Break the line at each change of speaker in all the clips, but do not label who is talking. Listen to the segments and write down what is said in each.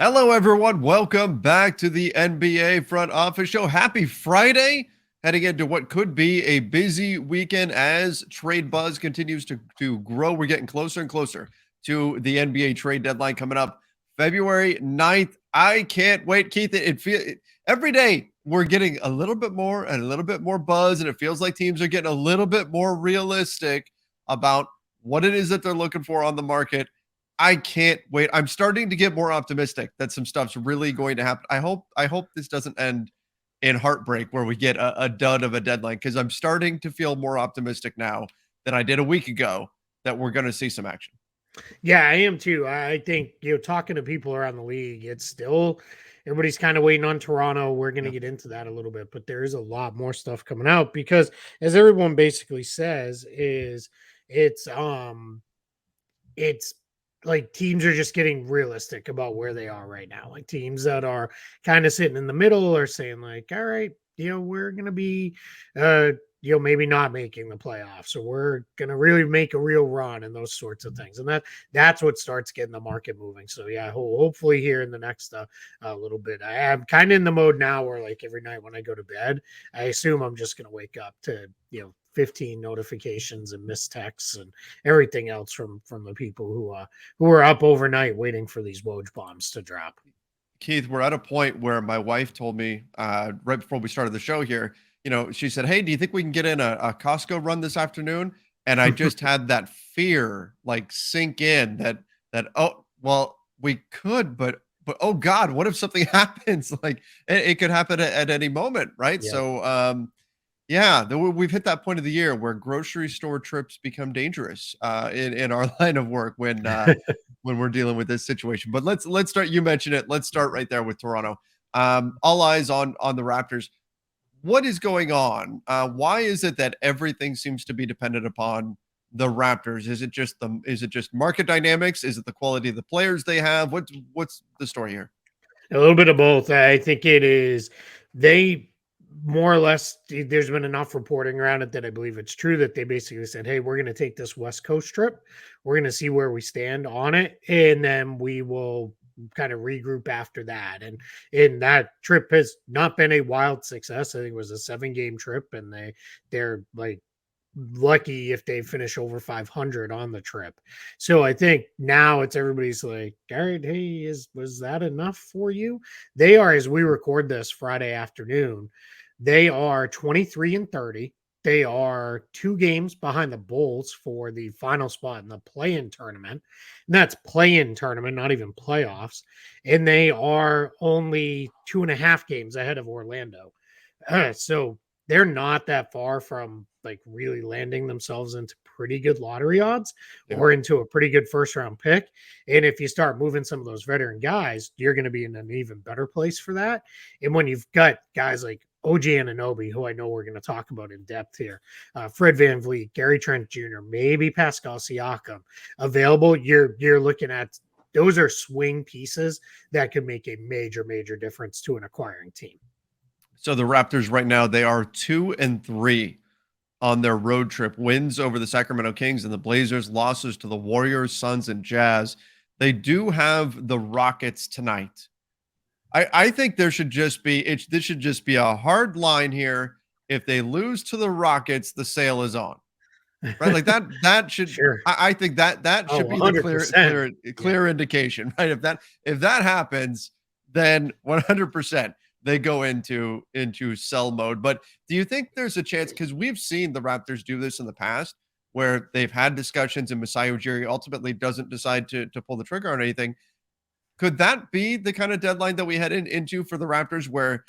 Hello, everyone. Welcome back to the NBA Front Office Show. Happy Friday. Heading into what could be a busy weekend as trade buzz continues to grow. We're getting closer and closer to the NBA trade deadline coming up February 9th. I can't wait, Keith. Every day we're getting a little bit more and a little bit more buzz, and it feels like teams are getting a little bit more realistic about what it is that they're looking for on the market. I can't wait. I'm starting to get more optimistic that some stuff's really going to happen. I hope this doesn't end in heartbreak where we get a dud of a deadline, because I'm starting to feel more optimistic now than I did a week ago that we're going to see some action.
Yeah, I am too. I think, talking to people around the league, it's still everybody's kind of waiting on Toronto. We're going to
Yeah.
get into that a little bit, but there is a lot more stuff coming out because, as everyone basically says, is it's like teams are just getting realistic about where they are right now. Like teams that are kind of sitting in the middle are saying like, all right, we're going to be maybe not making the playoffs, or we're going to really make a real run and those sorts of things. And that's what starts getting the market moving. So yeah, hopefully here in the next little bit, I am kind of in the mode now where like every night when I go to bed, I assume I'm just going to wake up to, 15 notifications and missed texts and everything else from the people who are up overnight waiting for these Woj bombs to drop.
Keith, we're at a point where my wife told me right before we started the show here, she said, "Hey, do you think we can get in a Costco run this afternoon?" And I just had that fear like sink in that oh well, we could, but oh God, what if something happens? Like it could happen at any moment, right?
Yeah.
So yeah, we've hit that point of the year where grocery store trips become dangerous in our line of work when we're dealing with this situation. But let's start. You mentioned it. Let's start right there with Toronto. All eyes on the Raptors. What is going on? Why is it that everything seems to be dependent upon the Raptors? Is it just market dynamics? Is it the quality of the players they have? What's the story here?
A little bit of both. I think it is they more or less there's been enough reporting around it that I believe it's true that they basically said, hey, we're going to take this West Coast trip. We're going to see where we stand on it. And then we will kind of regroup after that. And that trip has not been a wild success. I think it was a 7-game trip, and they're like lucky if they finish over 500 on the trip. So I think now it's everybody's like, all right, hey, was that enough for you? They are, as we record this Friday afternoon, they are 23-30. They are 2 games behind the Bulls for the final spot in the play-in tournament. And that's play-in tournament, not even playoffs. And they are only 2.5 games ahead of Orlando. So they're not that far from like really landing themselves into pretty good lottery odds
Yeah.
or into a pretty good first round pick. And if you start moving some of those veteran guys, you're going to be in an even better place for that. And when you've got guys like OG Anunoby, who I know we're going to talk about in depth here, Fred VanVleet, Gary Trent Jr., maybe Pascal Siakam available, you're looking at those are swing pieces that could make a major, major difference to an acquiring team.
So the Raptors right now, they are 2-3 on their road trip. Wins over the Sacramento Kings and the Blazers, losses to the Warriors, Suns, and Jazz. They do have the Rockets tonight. I think this should just be a hard line here. If they lose to the Rockets, the sale is on. Right? Like that should
Sure.
I think that should be the
100%.
clear indication, right? If that happens, then 100% they go into sell mode. But do you think there's a chance, because we've seen the Raptors do this in the past where they've had discussions and Masai Ujiri ultimately doesn't decide to pull the trigger on anything? Could that be the kind of deadline that we head into for the Raptors, where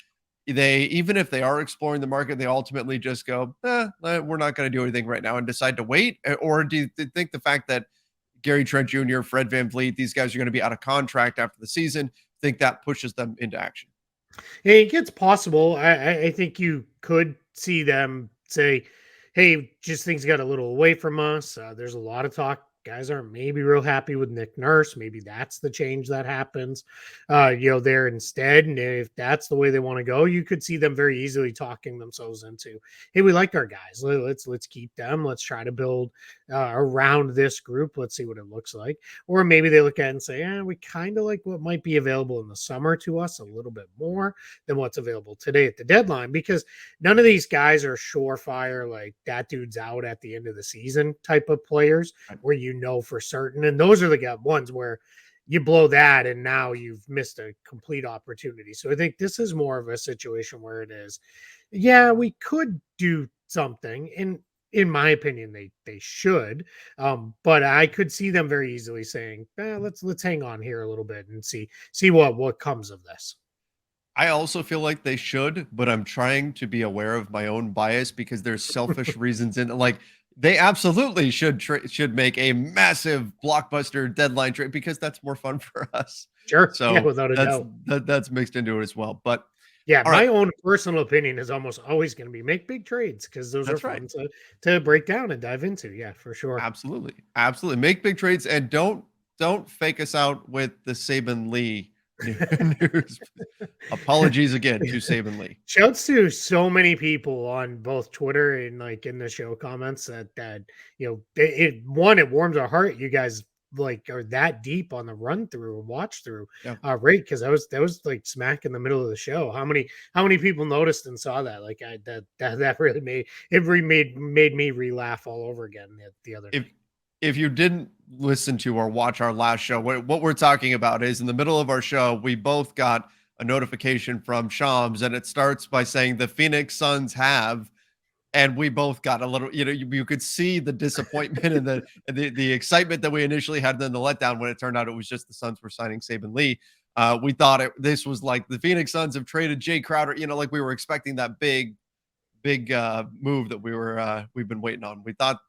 they, even if they are exploring the market, they ultimately just go, we're not going to do anything right now and decide to wait? Or do you think the fact that Gary Trent Jr., Fred VanVleet, these guys are going to be out of contract after the season, think that pushes them into action?
It gets possible. I think you could see them say, hey, just things got a little away from us. There's a lot of talk Guys aren't maybe real happy with Nick Nurse. Maybe that's the change that happens, there instead. And if that's the way they want to go, you could see them very easily talking themselves into, hey, we like our guys. Let's keep them. Let's try to build around this group. Let's see what it looks like. Or maybe they look at it and say, we kind of like what might be available in the summer to us a little bit more than what's available today at the deadline, because none of these guys are surefire, like that dude's out at the end of the season type of players where for certain. And those are the ones where you blow that and now you've missed a complete opportunity. So I think this is more of a situation where it is, we could do something. And in my opinion, they should. But I could see them very easily saying, let's hang on here a little bit and see what comes of this.
I also feel like they should, but I'm trying to be aware of my own bias because there's selfish reasons in, like, they absolutely should make a massive blockbuster deadline trade because that's more fun for us.
Sure.
So
without a doubt.
That's mixed into it as well. But
my own personal opinion is almost always going to be make big trades because those are fun to break down and dive into. Yeah, for sure.
Absolutely. Make big trades and don't fake us out with the Saban Lee news. Apologies again to Saban Lee.
Shouts to so many people on both Twitter and like in the show comments that it warms our heart. You guys like are that deep on the run through and watch through rate, because that was like smack in the middle of the show. How many people noticed and saw that? Like that really made me re-laugh all over again the other night.
If you didn't listen to or watch our last show, what we're talking about is in the middle of our show, we both got a notification from Shams, and it starts by saying the Phoenix Suns have, and we both got a little, you could see the disappointment and the excitement that we initially had, then the letdown when it turned out it was just the Suns were signing Saban Lee. We thought this was like the Phoenix Suns have traded Jay Crowder, like we were expecting that big move that we've been waiting on. We thought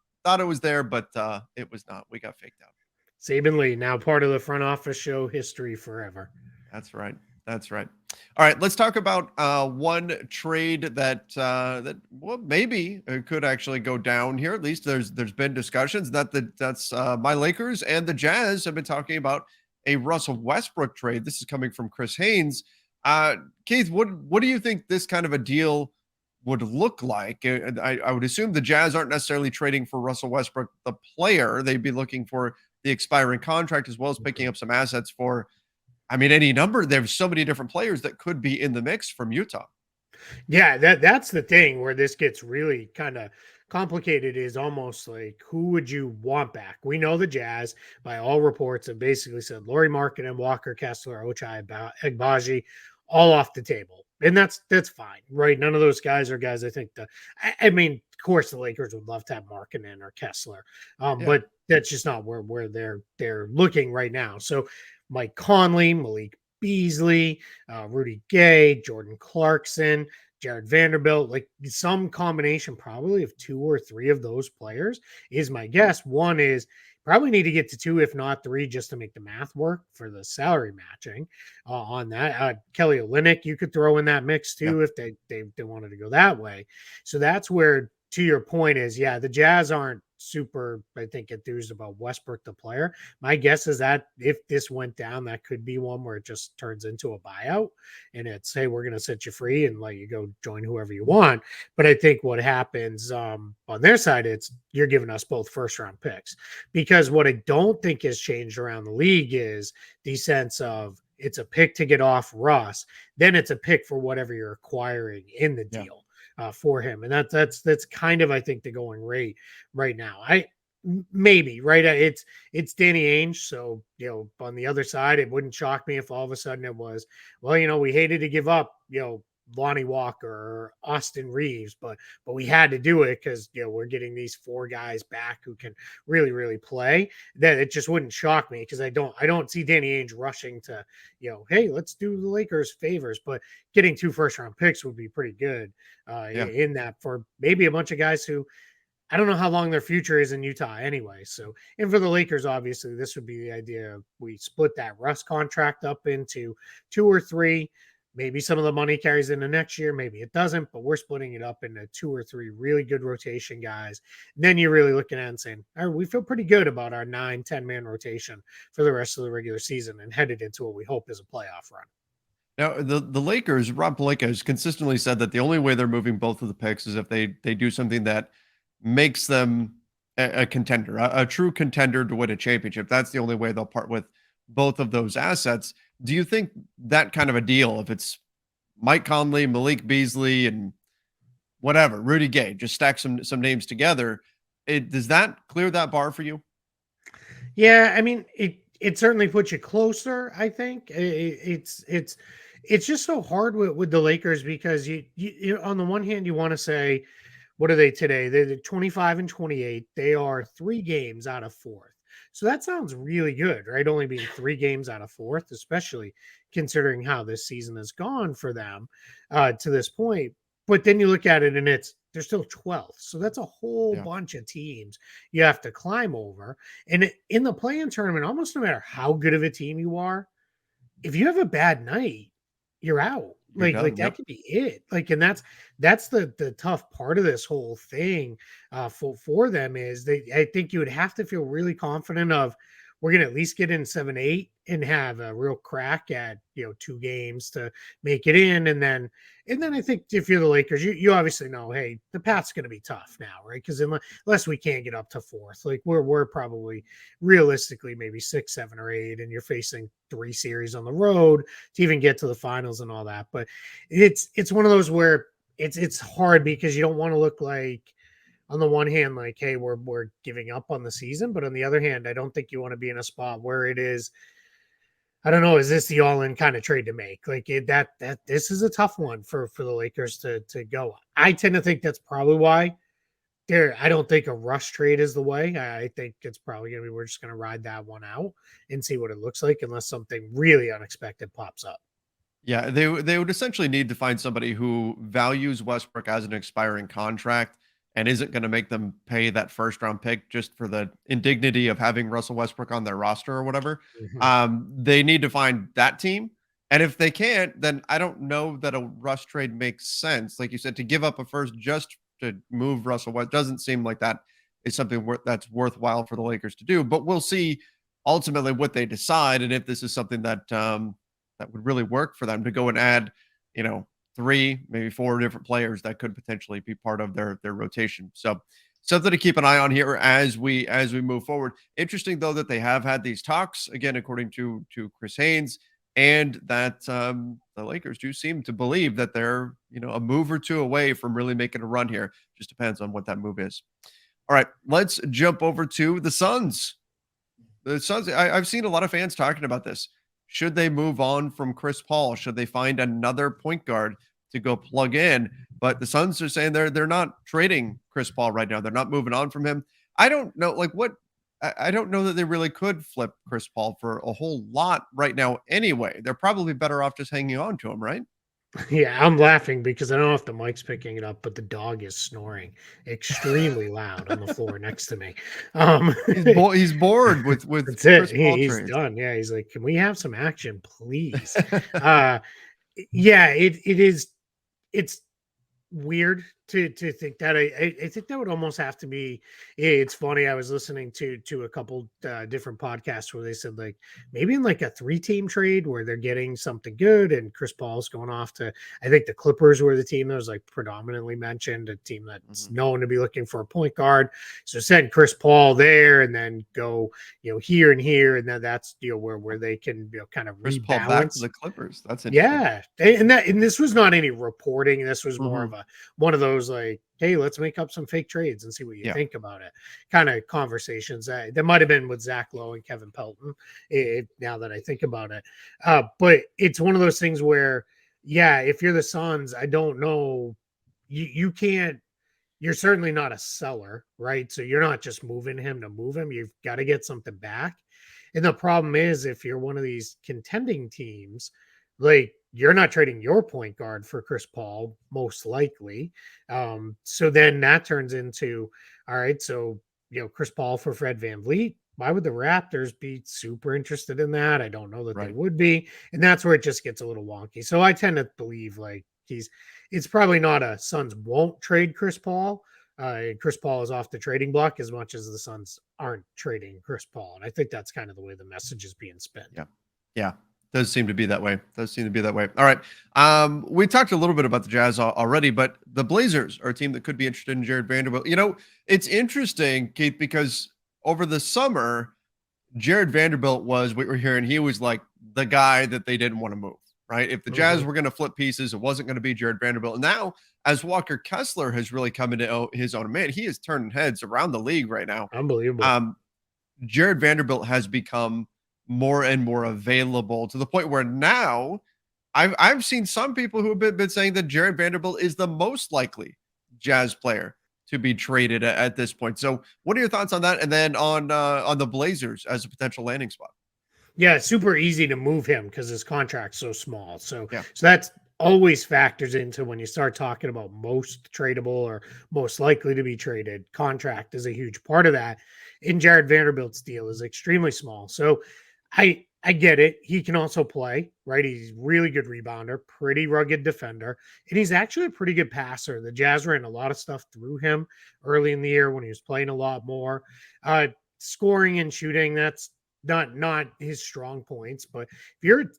it was there, but it was not. We got faked out.
Saban Lee, now part of the front office show history forever.
That's right. All right, let's talk about one trade that maybe could actually go down here. At least there's been discussions that's my Lakers and the Jazz have been talking about a Russell Westbrook trade. This is coming from Chris Haynes. Keith, what do you think this kind of a deal would look like? I would assume the Jazz aren't necessarily trading for Russell Westbrook, the player. They'd be looking for the expiring contract as well as picking up some assets for, any number. There's so many different players that could be in the mix from Utah.
Yeah, that's the thing where this gets really kind of complicated, is almost like, who would you want back? We know the Jazz, by all reports, have basically said Lauri Markkanen, Walker Kessler, Ochai Agbaji, all off the table. And that's fine, right? None of those guys are guys I think of course the Lakers would love to have Markkanen or Kessler, but that's just not where they're looking right now. So Mike Conley, Malik Beasley, Rudy Gay, Jordan Clarkson, Jared Vanderbilt, like some combination probably of 2 or 3 of those players is my guess. One is probably need to get to 2, if not 3, just to make the math work for the salary matching on that. Kelly Olynyk, you could throw in that mix too if they wanted to go that way. So that's where, to your point, is the Jazz aren't super, I think, enthused about Westbrook the player. My guess is that if this went down, that could be one where it just turns into a buyout and it's, hey, we're going to set you free and let you go join whoever you want. But I think what happens on their side, it's you're giving us both first round picks, because what I don't think has changed around the league is the sense of it's a pick to get off Russ, then it's a pick for whatever you're acquiring in the deal. For him. And that's kind of, I think, the going rate right now. Maybe, right? It's Danny Ainge. So, on the other side, it wouldn't shock me if all of a sudden it was, well, we hated to give up, Lonnie Walker or Austin Reeves, but we had to do it because we're getting these 4 guys back who can really, really play. That it just wouldn't shock me, because I don't see Danny Ainge rushing to, hey, let's do the Lakers favors, but getting 2 first-round picks would be pretty good in that for maybe a bunch of guys who I don't know how long their future is in Utah anyway. So, and for the Lakers, obviously, this would be the idea. We split that Russ contract up into 2 or 3. Maybe some of the money carries into next year, maybe it doesn't, but we're splitting it up into 2 or 3 really good rotation guys. And then you're really looking at it and saying, all right, we feel pretty good about our 9-10 man rotation for the rest of the regular season and headed into what we hope is a playoff run.
Now, the Lakers, Rob Pelinka has consistently said that the only way they're moving both of the picks is if they do something that makes them a contender, a true contender to win a championship. That's the only way they'll part with both of those assets. Do you think that kind of a deal, if it's Mike Conley, Malik Beasley, and whatever, Rudy Gay, just stack some names together, does that clear that bar for you?
Yeah, I mean, it certainly puts you closer. I think it's just so hard with the Lakers because you on the one hand you want to say, what are they today? They're 25-28. They are 3 games out of fourth. So that sounds really good, right? Only being 3 games out of fourth, especially considering how this season has gone for them to this point. But then you look at it and they're still 12th. So that's a whole
Yeah.
bunch of teams you have to climb over. And in the play-in tournament, almost no matter how good of a team you are, if you have a bad night, you're out.
You're
Like
done.
that
Yep.
could be it. Like, and that's the tough part of this whole thing for them is I think you would have to feel really confident of we're gonna at least get in 7-8 and have a real crack at 2 games to make it in. And then I think if you're the Lakers, you obviously know, hey, the path's gonna be tough now, right? Because unless we can't get up to fourth, like we're probably realistically maybe 6, 7, or 8, and you're facing 3 series on the road to even get to the finals and all that. But it's one of those where it's hard because you don't want to look like on the one hand, like, hey, we're giving up on the season, but on the other hand, I don't think you want to be in a spot where it is. I don't know. Is this the all-in kind of trade to make? Like that this is a tough one for the Lakers to go. I tend to think that's probably why I don't think a rush trade is the way. I think it's probably gonna be we're just gonna ride that one out and see what it looks like, unless something really unexpected pops up.
Yeah, they would essentially need to find somebody who values Westbrook as an expiring contract and isn't going to make them pay that first round pick just for the indignity of having Russell Westbrook on their roster or whatever.
Mhm.
They need to find that team. And if they can't, then I don't know that a rush trade makes sense. Like you said, to give up a first just to move Russell West doesn't seem like that is something that's worthwhile for the Lakers to do. But we'll see ultimately what they decide and if this is something that would really work for them to go and add, 3, maybe 4 different players that could potentially be part of their rotation. So something to keep an eye on here as we move forward. Interesting though that they have had these talks again, according to Chris Haynes, and that the Lakers do seem to believe that they're a move or two away from really making a run here. Just depends on what that move is. All right, let's jump over to the Suns. The Suns. I've seen a lot of fans talking about this. Should they move on from Chris Paul? Should they find another point guard to go plug in? But the Suns are saying they're not trading Chris Paul right now. They're not moving on from him. I don't know, like what I don't know that they really could flip Chris Paul for a whole lot right now anyway. They're probably better off just hanging on to him, right?
Yeah, I'm laughing because I don't know if the mic's picking it up, but the dog is snoring extremely loud on the floor next to me.
He's bored with
That's it.
Chris Paul
He's
trades.
done. Yeah, he's like, "Can we have some action, please?" Uh, yeah, it is. It's weird to think that. I think that would almost have to be. It's funny. I was listening to a couple different podcasts where they said like maybe in like a 3-team trade where they're getting something good and Chris Paul's going off to. I think the Clippers were the team that was like predominantly mentioned, a team that's
Mhm.
known to be looking for a point guard. So send Chris Paul there and then go here and here, and then that's where they can kind of
Chris Paul back to
rebalance.
the Clippers. That's interesting.
Yeah, and this was not any reporting. This was more of
Mhm.
one of those like, hey, let's make up some fake trades and see what you
Yeah.
think about it, kind of conversations. That might have been with Zach Lowe and Kevin Pelton. Now that I think about it, but it's one of those things where, yeah, if you're the Suns, I don't know, you can't. You're certainly not a seller, right? So you're not just moving him to move him. You've got to get something back. And the problem is, if you're one of these contending teams, like you're not trading your point guard for Chris Paul, most likely. So then that turns into, all right, so Chris Paul for Fred VanVleet. why would the Raptors be super interested in that? I don't know that they
Right.
would be. And that's where it just gets a little wonky. So I tend to believe like it's probably not a Suns won't trade Chris Paul. Chris Paul is off the trading block as much as the Suns aren't trading Chris Paul. And I think that's kind of the way the message is being spent.
Yeah. Yeah. Does seem to be that way. Does seem to be that way. All right. We talked a little bit about the Jazz already, but the Blazers are a team that could be interested in Jared Vanderbilt. It's interesting, Keith, because over the summer, Jared Vanderbilt was, what we're hearing, he was like the guy that they didn't want to move, right? If the Jazz were going to flip pieces, it wasn't going to be Jared Vanderbilt. And now, as Walker Kessler has really come into his own, man, he is turning heads around the league right now.
Unbelievable.
Jared Vanderbilt has become more and more available to the point where now I've seen some people who have been saying that Jared Vanderbilt is the most likely Jazz player to be traded at this point. So what are your thoughts on that? And then on the Blazers as a potential landing spot?
Yeah, it's super easy to move him because his contract's so small. So
Yeah.
so that's always factors into when you start talking about most tradable or most likely to be traded. Contract is a huge part of that. And Jared Vanderbilt's deal is extremely small. So I get it. He can also play, right? He's really good rebounder, pretty rugged defender, and he's actually a pretty good passer. The Jazz ran a lot of stuff through him early in the year when he was playing a lot more. Scoring and shooting, that's not his strong points. But if you're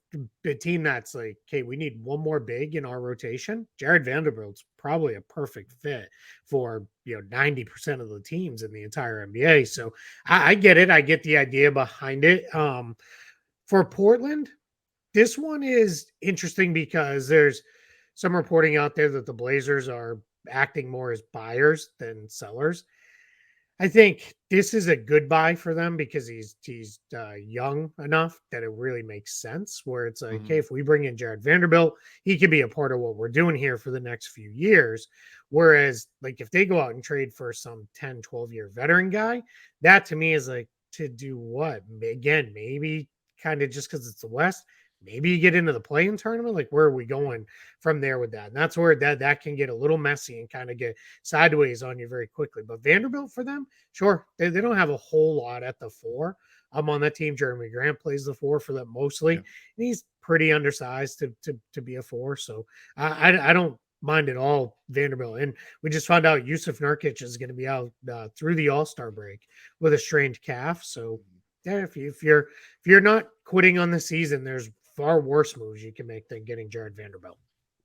a team that's like, okay, we need one more big in our rotation, Jared Vanderbilt's probably a perfect fit for 90% of the teams in the entire NBA. So I get it. I get the idea behind it. For Portland, this one is interesting because there's some reporting out there that the Blazers are acting more as buyers than sellers. I think this is a good buy for them because he's young enough that it really makes sense. Where it's like, hey, if we bring in Jared Vanderbilt, he could be a part of what we're doing here for the next few years. Whereas, like, if they go out and trade for some 10, 12-year veteran guy, that to me is like, to do what? Again, maybe kind of just because it's the West, maybe you get into the play-in tournament. Like, where are we going from there with that? And that's where that can get a little messy and kind of get sideways on you very quickly. But Vanderbilt for them, sure, they don't have a whole lot at the four. I'm on that team. Jeremy Grant plays the four for them mostly. Yeah. And he's pretty undersized to be a four. So I don't mind at all Vanderbilt. And we just found out Yusuf Nurkic is going to be out through the All-Star break with a strained calf. So yeah, if you're not quitting on the season, there's far worse moves you can make than getting Jared Vanderbilt.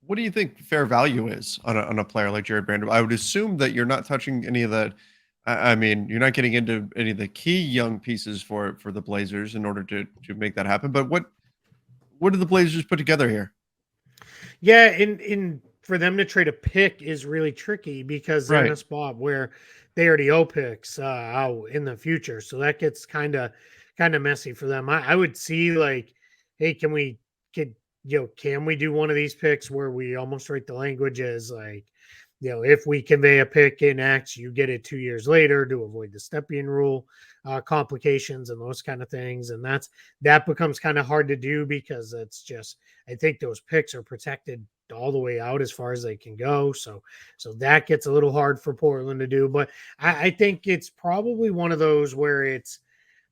What do you think fair value is on a player like Jared Vanderbilt? I would assume that you're not touching any of the, I mean, you're not getting into any of the key young pieces for the Blazers in order to make that happen. But what did the Blazers put together here?
Yeah, in for them to trade a pick is really tricky because they're in a spot where they already owe picks out in the future. So that gets kind of messy for them. I would see like, hey, can we do one of these picks where we almost write the language as like, if we convey a pick in X, you get it 2 years later to avoid the Stepien rule complications and those kind of things. And that becomes kind of hard to do because it's just, I think those picks are protected all the way out as far as they can go. So that gets a little hard for Portland to do. But I think it's probably one of those where it's,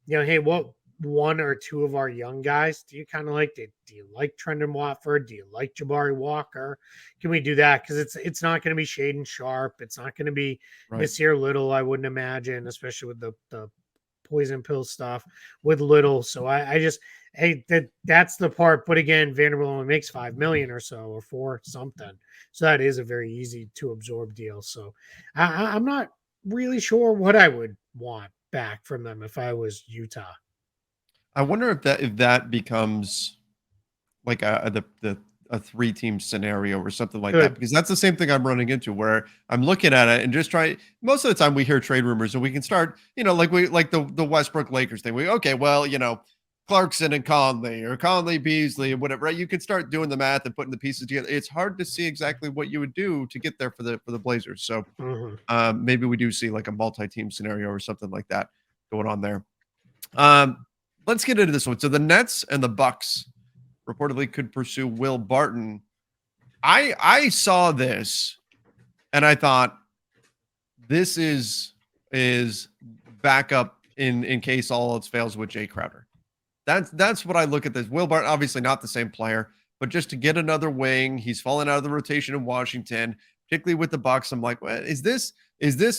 hey, what one or two of our young guys do you kind of like? Do you like Trendon Watford? Do you like Jabari Walker? Can we do that? Because it's not going to be Shaden Sharp. It's not going to be Nasir Little, I wouldn't imagine, especially with the poison pill stuff with Little. So I just, hey, that's the part. But again, Vanderbilt only makes $5 million or so, or $4 something. So that is a very easy to absorb deal. So I'm not really sure what I would want back from them if I was Utah.
I wonder if that becomes like a 3-team scenario or something like that, because that's the same thing I'm running into where I'm looking at it and just most of the time we hear trade rumors and we can start, like the Westbrook Lakers thing. Clarkson and Conley or Conley Beasley and whatever, right? You can start doing the math and putting the pieces together. It's hard to see exactly what you would do to get there for the Blazers. So maybe we do see like a multi-team scenario or something like that going on there. Let's get into this one. So the Nets and the Bucks reportedly could pursue Will Barton. I saw this and I thought this is backup in case all else fails with Jay Crowder. That's what I look at this. Will Barton, obviously not the same player, but just to get another wing, he's fallen out of the rotation in Washington, particularly with the Bucks. I'm like, well, is this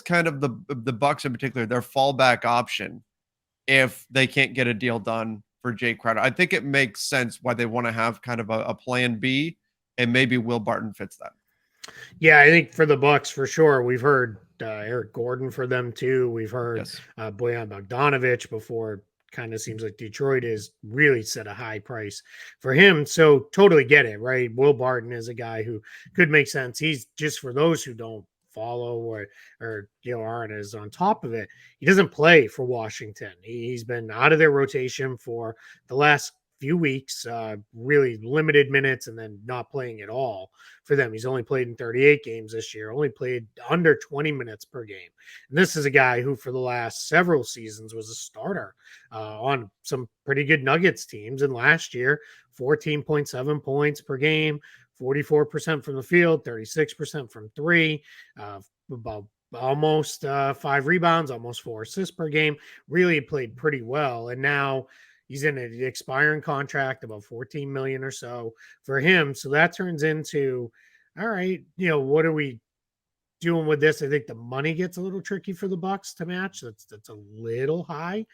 kind of the Bucks in particular their fallback option if they can't get a deal done for Jay Crowder? I think it makes sense why they want to have kind of a plan B, and maybe Will Barton fits that.
Yeah, I think for the Bucks for sure. We've heard Eric Gordon for them too. We've heard
Yes.
Bojan Bogdanovic before. Kind of seems like Detroit is really set a high price for him. So totally get it, right? Will Barton is a guy who could make sense. He's just for those who don't follow or aren't as on top of it. He doesn't play for Washington. He's been out of their rotation for the last few weeks, really limited minutes, and then not playing at all for them. He's only played in 38 games this year, only played under 20 minutes per game. And this is a guy who for the last several seasons was a starter on some pretty good Nuggets teams. And last year, 14.7 points per game, 44% from the field, 36% from three, about almost 5 rebounds, almost 4 assists per game. Really played pretty well. And now he's in an expiring contract, about 14 million or so for him. So that turns into, all right, what are we doing with this? I think the money gets a little tricky for the Bucks to match. That's a little high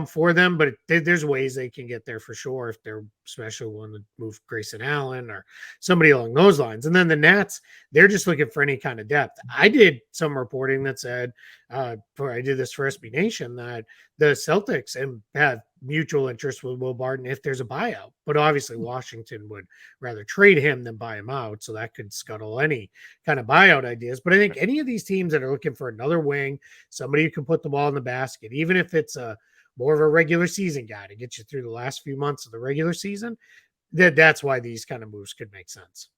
for them, but there's ways they can get there for sure if they're especially willing to move Grayson Allen or somebody along those lines. And then the Nets, they're just looking for any kind of depth. I did some reporting that said, I did this for SB Nation, that the Celtics have mutual interest with Will Barton if there's a buyout. But obviously Washington would rather trade him than buy him out. So that could scuttle any kind of buyout ideas. But I think any of these teams that are looking for another wing, somebody who can put the ball in the basket, even if it's more of a regular season guy to get you through the last few months of the regular season, that's why these kind of moves could make sense.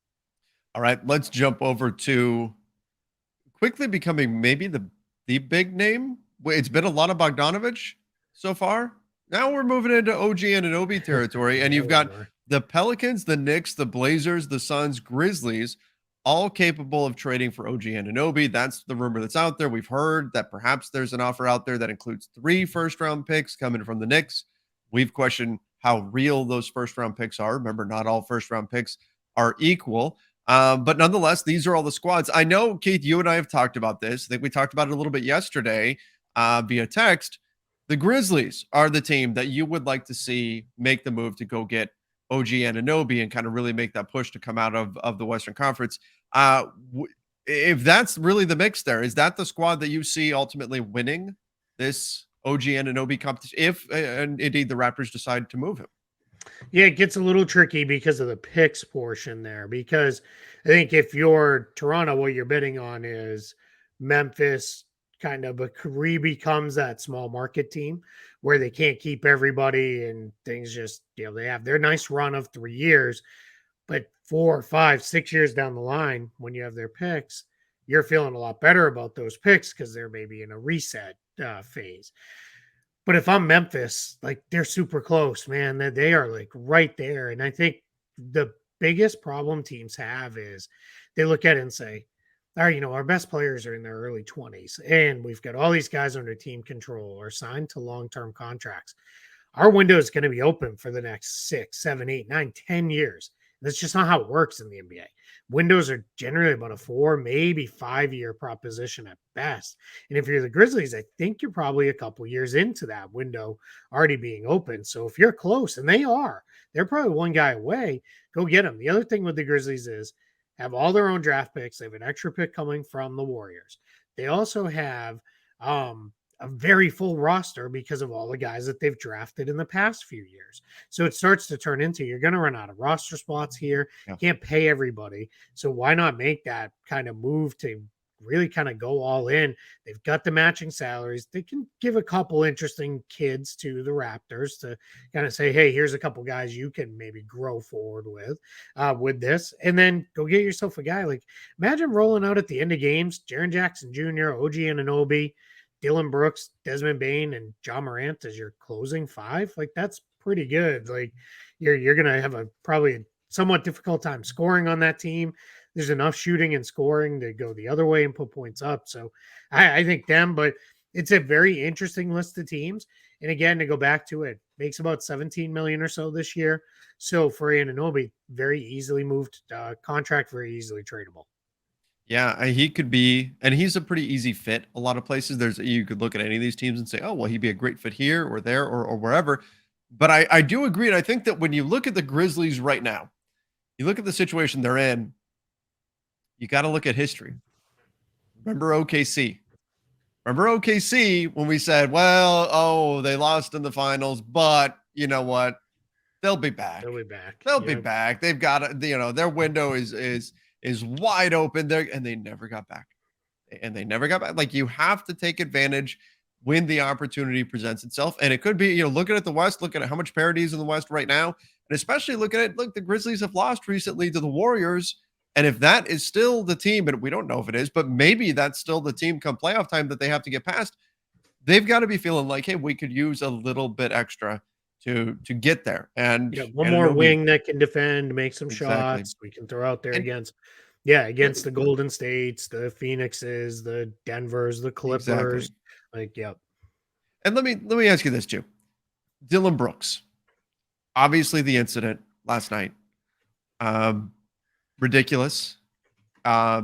All right, let's jump over to quickly becoming maybe the big name. It's been a lot of Bogdanovic so far. Now we're moving into OG Anunoby territory, and you've got the Pelicans, the Knicks, the Blazers, the Suns, Grizzlies, all capable of trading for OG Anunoby. That's the rumor that's out there. We've heard that perhaps there's an offer out there that includes 3 first-round picks coming from the Knicks. We've questioned how real those first-round picks are. Remember, not all first-round picks are equal. But nonetheless, these are all the squads. I know, Keith, you and I have talked about this. I think we talked about it a little bit yesterday via text. The Grizzlies are the team that you would like to see make the move to go get OG Anunoby and kind of really make that push to come out of the Western Conference. If that's really the mix there, is that the squad that you see ultimately winning this OG Anunoby competition if and indeed the Raptors decide to move him?
Yeah, it gets a little tricky because of the picks portion there. Because I think if you're Toronto, what you're betting on is Memphis kind of becomes that small market team where they can't keep everybody and things just, they have their nice run of 3 years, but 4, 5, 6 years down the line, when you have their picks, you're feeling a lot better about those picks because they're maybe in a reset phase. But if I'm Memphis, like they're super close, man, that they are like right there. And I think the biggest problem teams have is they look at it and say, all right, our best players are in their early 20s and we've got all these guys under team control or signed to long-term contracts. Our window is going to be open for the next 6, 7, 8, 9, 10 years. That's just not how it works in the NBA. Windows are generally about a 4, maybe 5-year proposition at best. And if you're the Grizzlies, I think you're probably a couple years into that window already being open. So if you're close, and they're probably one guy away, go get them. The other thing with the Grizzlies is have all their own draft picks. They have an extra pick coming from the Warriors. They also have a very full roster because of all the guys that they've drafted in the past few years. So it starts to turn into you're going to run out of roster spots here. Yeah. Can't pay everybody. So why not make that kind of move to really kind of go all in? They've got the matching salaries. They can give a couple interesting kids to the Raptors to kind of say, hey, here's a couple guys you can maybe grow forward with this. And then go get yourself a guy. Like imagine rolling out at the end of games, Jaren Jackson Jr., OG Anunoby, Dylan Brooks, Desmond Bane, and John Morant as your closing 5. Like that's pretty good. Like you're gonna have a probably somewhat difficult time scoring on that team. There's enough shooting and scoring to go the other way and put points up. So I think them, but it's a very interesting list of teams. And again, to go back to it, makes about 17 million or so this year. So for Anunoby, very easily moved contract, very easily tradable.
Yeah, he could be, and he's a pretty easy fit. A lot of places, you could look at any of these teams and say, oh, well, he'd be a great fit here or there or wherever. But I do agree, and I think that when you look at the Grizzlies right now, you look at the situation they're in, you got to look at history. Remember OKC? Remember OKC when we said, well, oh, they lost in the finals, but you know what? They'll be back.
They'll be back.
They'll be back. They've got their window is wide open there, and they never got back. And they never got back. Like, you have to take advantage when the opportunity presents itself. And it could be, looking at the West, looking at how much parity is in the West right now, and especially looking at, look, the Grizzlies have lost recently to the Warriors. And if that is still the team, and we don't know if it is, but maybe that's still the team come playoff time that they have to get past, they've got to be feeling like, hey, we could use a little bit extra to get there. And
one more wing that can defend, make some shots we can throw out there against the Golden States, the Phoenixes, the Denvers, the Clippers.
And let me ask you this too. Dillon Brooks. Obviously the incident last night. Ridiculous. I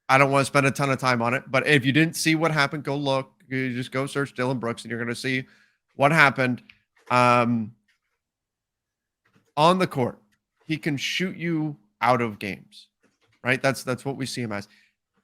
don't want to spend a ton of time on it, but if you didn't see what happened, go look. You just go search Dillon Brooks and you're going to see what happened. On the court, he can shoot you out of games, right? That's what we see him as.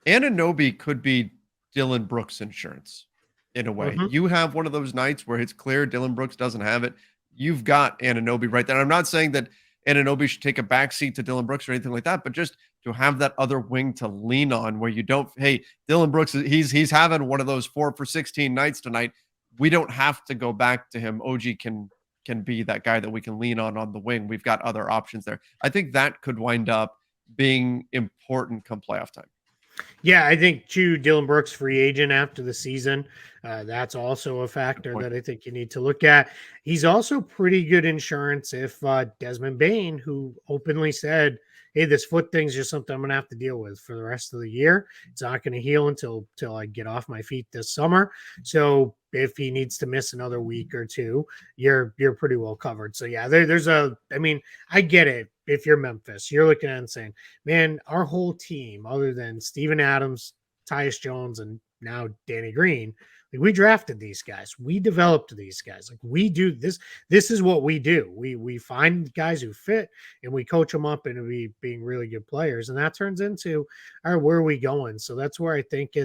Anunoby could be Dillon Brooks insurance in a way. You have one of those nights where it's clear Dillon Brooks doesn't have it. You've got Anunoby right there. And I'm not saying that Anunoby should take a backseat to Dillon Brooks or anything like that, but just to have that other wing to lean on where you don't, hey, Dillon Brooks, he's having one of those 4 for 16 nights tonight. We don't have to go back to him. OG can be that guy that we can lean on the wing. We've got other options there. I think that could wind up being important come playoff time.
Yeah, I think too, Dillon Brooks free agent after the season. That's also a factor that I think you need to look at. He's also pretty good insurance if Desmond Bane, who openly said, hey, this foot thing's just something I'm going to have to deal with for the rest of the year. It's not going to heal until I get off my feet this summer. So if he needs to miss another week or two, you're pretty well covered. So yeah, I get it. If you're Memphis, you're looking at it and saying, man, our whole team, other than Steven Adams, Tyus Jones, and now Danny Green, like, we drafted these guys. We developed these guys. Like, we do this. This is what we do. We find guys who fit and we coach them up into being really good players. And that turns into, all right, where are we going? So that's where I think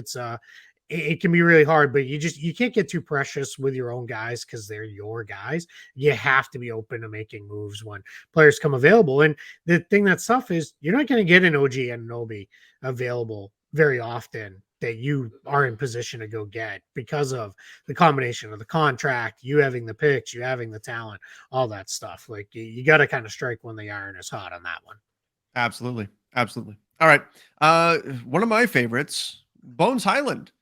it can be really hard, but you can't get too precious with your own guys because they're your guys. You have to be open to making moves when players come available. And the thing that's tough is you're not going to get an OG Anunoby available very often that you are in position to go get because of the combination of the contract, you having the picks, you having the talent, all that stuff. Like, you got to kind of strike when the iron is hot on that one.
Absolutely. Absolutely. All right. One of my favorites, Bones Highland.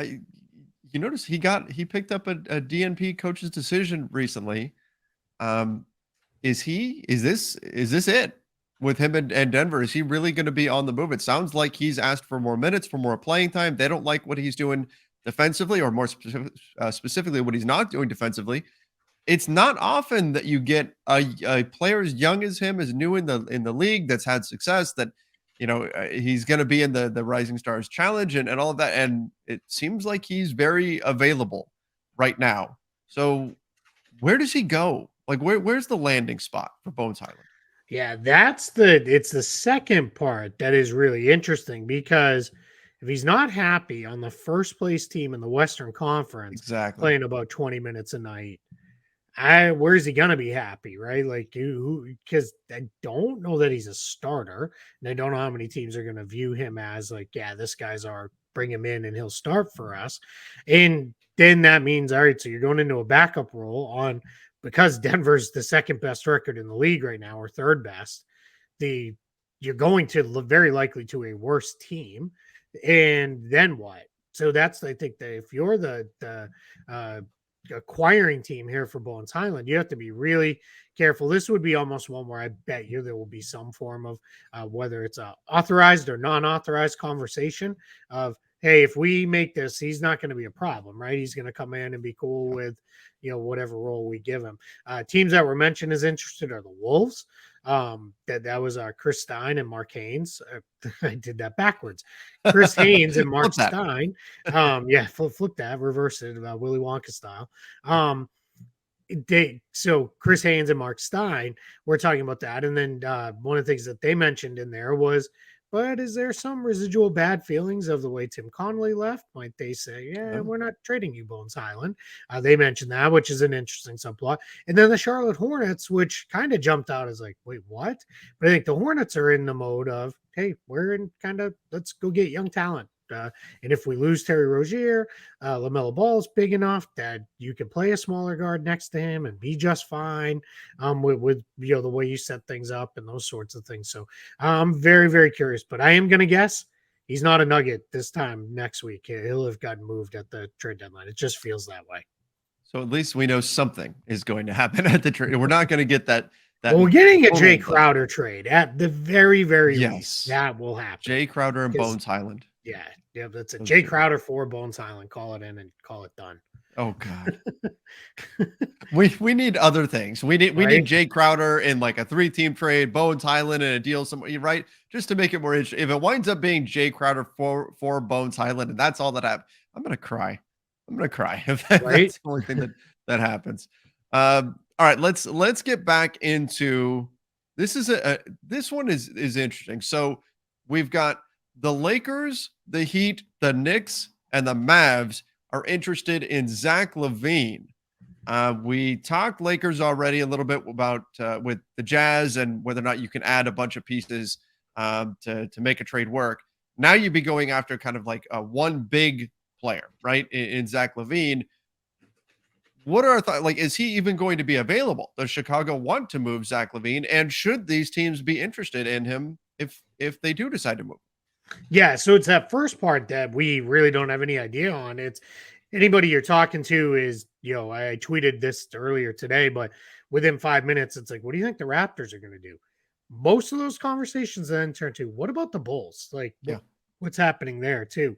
You notice he picked up a DNP coach's decision recently. Is this it with him and Denver? Is he really going to be on the move? It sounds like he's asked for more minutes, for more playing time. They don't like what he's doing defensively, or more specifically what he's not doing defensively. It's not often that you get a player as young as him, as new in the league, that's had success, that he's going to be in the Rising Stars Challenge and all of that. And it seems like he's very available right now. So where does he go? Like, where's the landing spot for Bones Highland?
Yeah, it's the second part that is really interesting, because if he's not happy on the first place team in the Western Conference, playing about 20 minutes a night, where's he gonna be happy, right? Like, because I don't know that he's a starter, and I don't know how many teams are gonna view him as like, yeah, this guy's bring him in and he'll start for us. And then that means, all right, so you're going into a backup role because Denver's the second best record in the league right now, or third best. You're going to very likely to a worse team, and then what? So that's, I think, that if you're the acquiring team here for Bones Highland, you have to be really careful. This would be almost one where I bet you there will be some form of whether it's a authorized or non-authorized conversation of, hey, if we make this, he's not going to be a problem, right? He's going to come in and be cool with, whatever role we give him. Teams that were mentioned as interested are the Wolves. That was Chris Stein and Mark Haynes. I did that backwards. Chris Haynes and Mark
Flip that.
Stein. Flip that, reverse it, Willy Wonka style. So Chris Haynes and Mark Stein were talking about that, and then one of the things that they mentioned in there was, but is there some residual bad feelings of the way Tim Connolly left? Might they say, yeah, we're not trading you, Bones Highland? They mentioned that, which is an interesting subplot. And then the Charlotte Hornets, which kind of jumped out as like, wait, what? But I think the Hornets are in the mode of, hey, we're in kind of, let's go get young talent. And if we lose Terry Rozier, LaMelo Ball is big enough that you can play a smaller guard next to him and be just fine with the way you set things up and those sorts of things. So I'm very, very curious, but I am going to guess he's not a Nugget this time next week. He'll have gotten moved at the trade deadline. It just feels that way.
So at least we know something is going to happen at the trade. We're not going to get that.
Well, we're getting a Jay Crowder trade at the very, very least. That will happen.
Jay Crowder and Bones Highland.
Yeah, that's a Jay Crowder for Bones Highland. Call it in and call it done.
Oh God. we need other things. We need Jay Crowder in like a 3-team trade, Bones Highland in a deal somewhere, right? Just to make it more interesting. If it winds up being Jay Crowder for Bones Highland, and that's all that happens, I'm gonna cry. If that's the only thing that happens. All right, let's get back into this. This one is interesting. So we've got the Lakers, the Heat, the Knicks, and the Mavs are interested in Zach LaVine. We talked Lakers already a little bit about with the Jazz and whether or not you can add a bunch of pieces to make a trade work. Now you'd be going after kind of like one big player, right? In Zach LaVine. What are our thoughts? Like, is he even going to be available? Does Chicago want to move Zach LaVine? And should these teams be interested in him if they do decide to move?
Yeah, so it's that first part that we really don't have any idea on. It's anybody you're talking to is, I tweeted this earlier today, but within 5 minutes, it's like, what do you think the Raptors are going to do? Most of those conversations then turn to, what about the Bulls? Like, what's happening there too?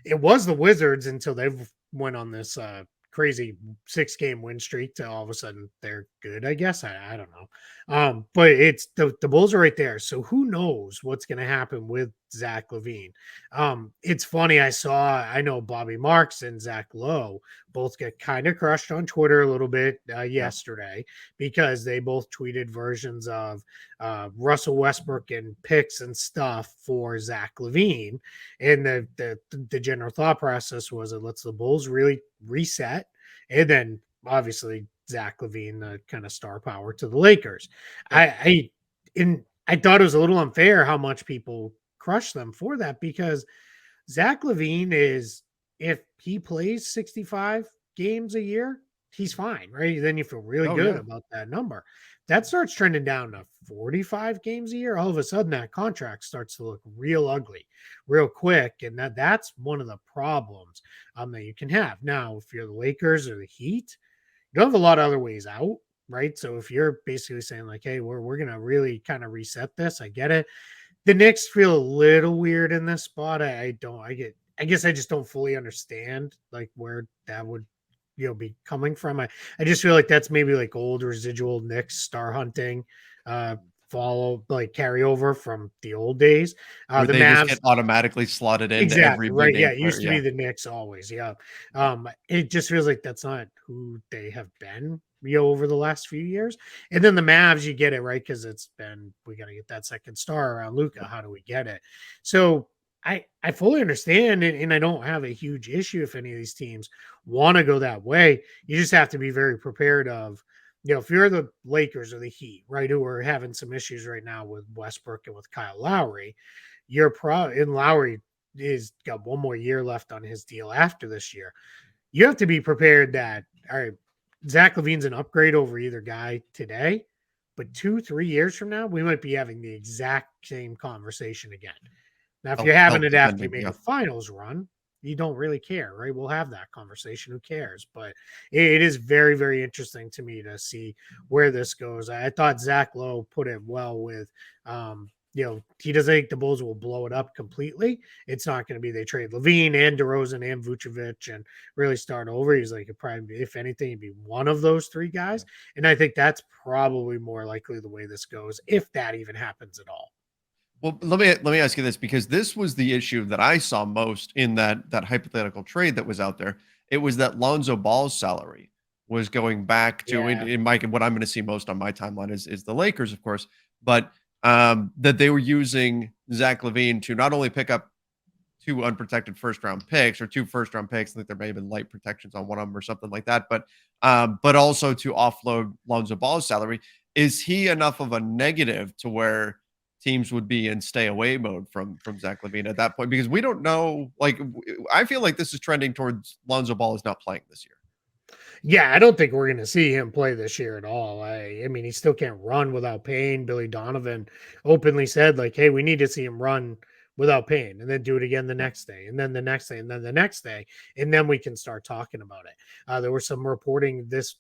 It was the Wizards until they went on this crazy 6-game win streak to all of a sudden they're good, I guess. I don't know. But it's the Bulls are right there. So who knows what's going to happen with Zach LaVine? It's funny. I know Bobby Marks and Zach Lowe both get kind of crushed on Twitter a little bit yesterday because they both tweeted versions of Russell Westbrook and picks and stuff for Zach LaVine. And the general thought process was it lets the Bulls really reset. And then obviously Zach LaVine, the kind of star power to the Lakers. I thought it was a little unfair how much people crush them for that because Zach LaVine is, if he plays 65 games a year, he's fine, right? Then you feel really good about that number. That starts trending down to 45 games a year. All of a sudden, that contract starts to look real ugly, real quick. And that's one of the problems that you can have. Now, if you're the Lakers or the Heat, you don't have a lot of other ways out, right? So if you're basically saying like, hey, we're going to really kind of reset this, I get it. The Knicks feel a little weird in this spot. I guess I just don't fully understand like where that would be coming from. I just feel like that's maybe like old residual Knicks star hunting follow like carryover from the old days. The
they
Mavs
just get automatically slotted into
exactly
every
right. Yeah, it
player.
used to be the Knicks always. Yeah. It just feels like that's not who they have been over the last few years. And then the Mavs, you get it right because it's been we got to get that second star around Luka. How do we get it? So I fully understand, and I don't have a huge issue if any of these teams want to go that way. You just have to be very prepared of, if you're the Lakers or the Heat, right, who are having some issues right now with Westbrook and with Kyle Lowry, Lowry is got one more year left on his deal after this year. You have to be prepared that, all right, Zach LaVine's an upgrade over either guy today, but 2-3 years from now, we might be having the exact same conversation again. Now, if you're having it after you made a finals run, you don't really care, right? We'll have that conversation. Who cares? But it is very, very interesting to me to see where this goes. I thought Zach Lowe put it well with, he doesn't think the Bulls will blow it up completely. It's not going to be they trade LaVine and DeRozan and Vucevic and really start over. He's like, it probably, if anything, it'd be one of those three guys. And I think that's probably more likely the way this goes, if that even happens at all.
Well, let me ask you this, because this was the issue that I saw most in that hypothetical trade that was out there. It was that Lonzo Ball's salary was going back to in Mike, and what I'm going to see most on my timeline is the Lakers, of course, but that they were using Zach LaVine to not only pick up 2 unprotected first round picks or 2 first round picks. I think there may have been light protections on one of them or something like that, but also to offload Lonzo Ball's salary. Is he enough of a negative to where teams would be in stay away mode from Zach LaVine at that point? Because we don't know. Like, I feel like this is trending towards Lonzo Ball is not playing this year.
Yeah, I don't think we're going to see him play this year at all. I mean, he still can't run without pain. Billy Donovan openly said, like, hey, we need to see him run without pain and then do it again the next day and then the next day and then the next day. And then we can start talking about it. There was some reporting this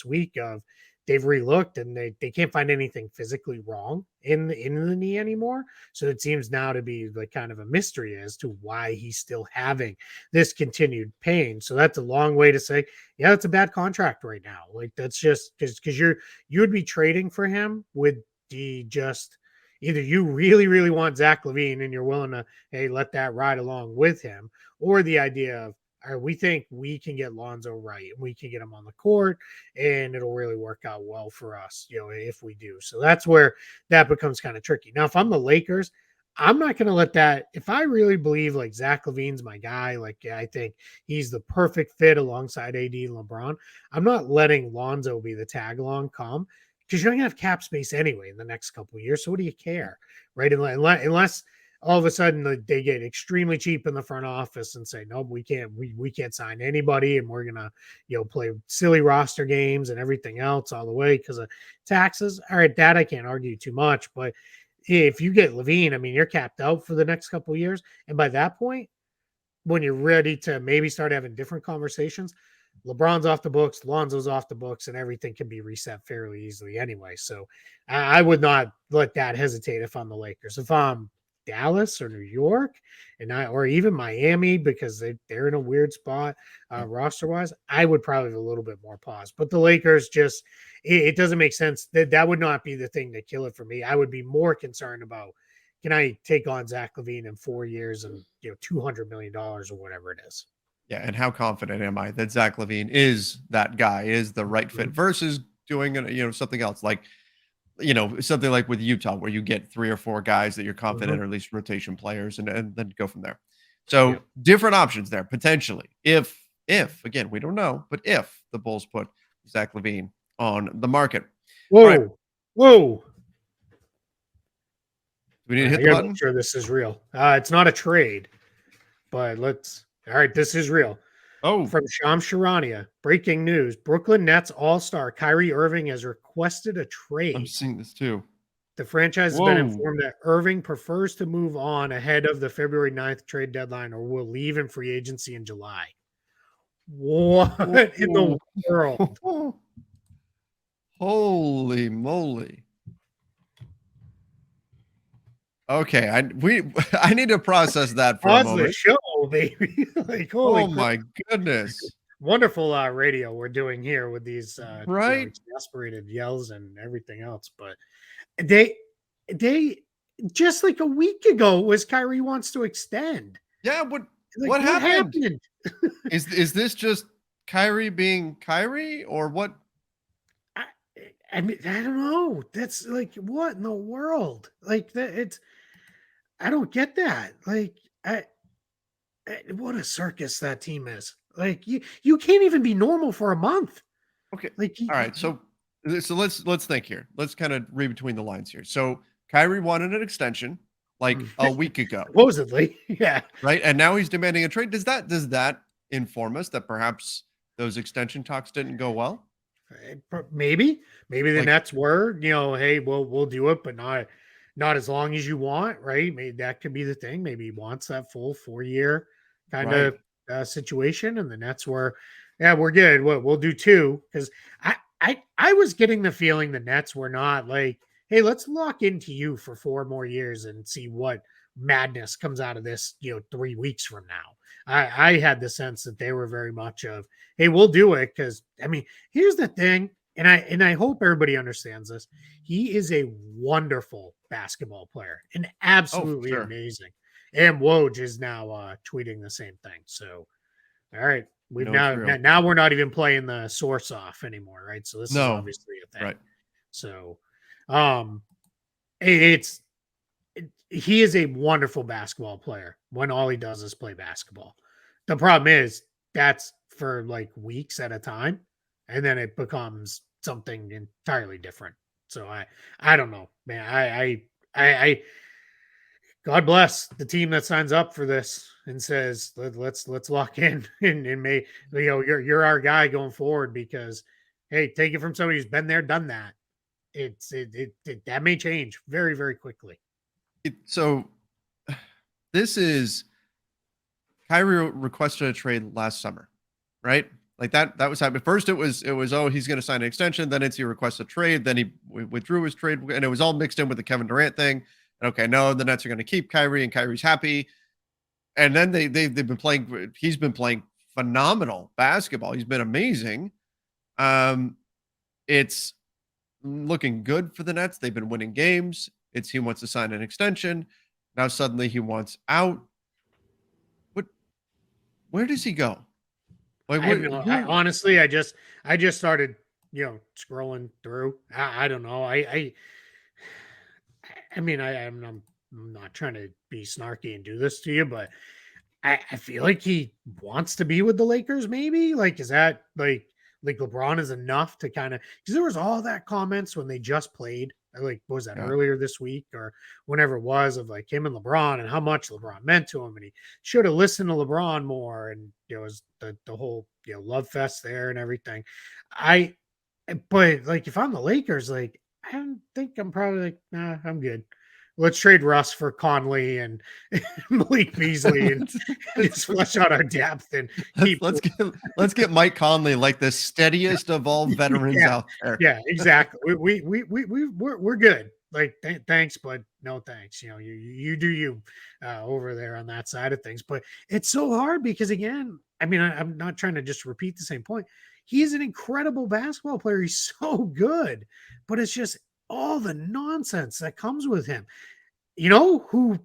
week of they've relooked and they can't find anything physically wrong in the knee anymore. So it seems now to be like kind of a mystery as to why he's still having this continued pain. So that's a long way to say, yeah, it's a bad contract right now. Like, that's just because you'd be trading for him with the just either you really, really want Zach LaVine and you're willing to, hey, let that ride along with him, or the idea of, we think we can get Lonzo right and we can get him on the court and it'll really work out well for us, if we do. So that's where that becomes kind of tricky. Now, if I'm the Lakers, I'm not going to let that, if I really believe like Zach LaVine's my guy, like I think he's the perfect fit alongside AD and LeBron, I'm not letting Lonzo be the tag along come, because you're going to have cap space anyway in the next couple of years. So what do you care? Right. Unless all of a sudden they get extremely cheap in the front office and say, no, we can't sign anybody. And we're going to, play silly roster games and everything else all the way because of taxes. All right. That I can't argue too much, but if you get LaVine, I mean, you're capped out for the next couple of years. And by that point, when you're ready to maybe start having different conversations, LeBron's off the books, Lonzo's off the books, and everything can be reset fairly easily anyway. So I would not let that hesitate if I'm the Lakers. If I'm Dallas or New York or even Miami, because they're in a weird spot roster wise, I would probably have a little bit more pause. But the Lakers just, it doesn't make sense. That would not be the thing to kill it for me. I would be more concerned about, can I take on Zach LaVine in 4 years and $200 million or whatever it is.
Yeah, and how confident am I that Zach LaVine is that guy, is the right fit, versus doing something else, like something like with Utah, where you get 3 or 4 guys that you're confident are at least rotation players, and then go from there. So different options there potentially. If again, we don't know, but if the Bulls put Zach LaVine on the market.
Whoa,
right.
Whoa.
We need to hit the button.
Make sure this is real. It's not a trade, but all right, this is real.
Oh,
from Sham Sharania, breaking news: Brooklyn Nets All-Star Kyrie Irving has requested a trade.
I'm seeing this too.
The franchise has been informed that Irving prefers to move on ahead of the February 9th trade deadline, or will leave in free agency in July. What in the world?
Holy moly. Okay, I need to process that for a moment.
The show, baby. Like, holy
my goodness.
Wonderful radio we're doing here with these
right
exasperated yells and everything else. But they just like a week ago was Kyrie wants to extend.
Yeah, what happened? Is this just Kyrie being Kyrie, or what?
I mean, I don't know. That's like, what in the world? Like, that I don't get that. Like, what a circus that team is. Like, you can't even be normal for a month.
Okay. Like, all right. So let's think here. Let's kind of read between the lines here. So Kyrie wanted an extension like a week ago.
Supposedly. Yeah.
Right. And now he's demanding a trade. Does that inform us that perhaps those extension talks didn't go well?
Maybe the Nets were, hey, we'll do it, but not as long as you want, right? Maybe that could be the thing. Maybe he wants that full 4-year kind of situation, and the Nets were, yeah, we're good. We'll do 2, because I was getting the feeling the Nets were not like, hey, let's lock into you for 4 more years and see what madness comes out of this, 3 weeks from now. I had the sense that they were very much of, hey, we'll do it. Cause I mean, here's the thing. And I hope everybody understands this. He is a wonderful basketball player and
Oh, for
absolutely
sure.
amazing. And Woj is now tweeting the same thing. So, all right,
You
we've
know it's real.
now we're not even playing the source off anymore, right? So this is
No,
obviously a thing.
right.
So, um, it's he is a wonderful basketball player when all he does is play basketball. The problem is that's for like weeks at a time, and then it becomes something entirely different. So I don't know, man. I God bless the team that signs up for this and says let's lock in and may you're our guy going forward because hey, take it from somebody who's been there, done that. It that may change very very quickly.
So this is Kyrie requested a trade last summer, right? Like that was happening. First, it was oh he's going to sign an extension. Then it's he requests a trade. Then he withdrew his trade, and it was all mixed in with the Kevin Durant thing. And okay, no, the Nets are going to keep Kyrie, and Kyrie's happy. And then they've been playing. He's been playing phenomenal basketball. He's been amazing. It's looking good for the Nets. They've been winning games. It's he wants to sign an extension. Now suddenly he wants out. What? Where does he go? Like
I have
what?
no. I
Who?
honestly, I just started, scrolling through. I don't know. I mean, I'm not trying to be snarky and do this to you, but I feel like he wants to be with the Lakers. Maybe like is that like LeBron is enough to kind of because there was all that comments when they just played. Like what was that
Yeah.
earlier this week or whenever it was of like him and LeBron and how much LeBron meant to him and he should have listened to LeBron more and it was the whole love fest there and everything. I but like if I'm the Lakers, like I don't think I'm probably like, nah, I'm good. Let's trade Russ for Conley and Malik Beasley and
let's,
just flesh out our depth and
let's
keep
let's get let's get Mike Conley like the steadiest of all veterans
yeah,
out there.
yeah, exactly. We're good. Like thanks, but no thanks. You do you over there on that side of things. But it's so hard because again, I mean, I'm not trying to just repeat the same point. He's an incredible basketball player. He's so good, but it's just all the nonsense that comes with him. You know who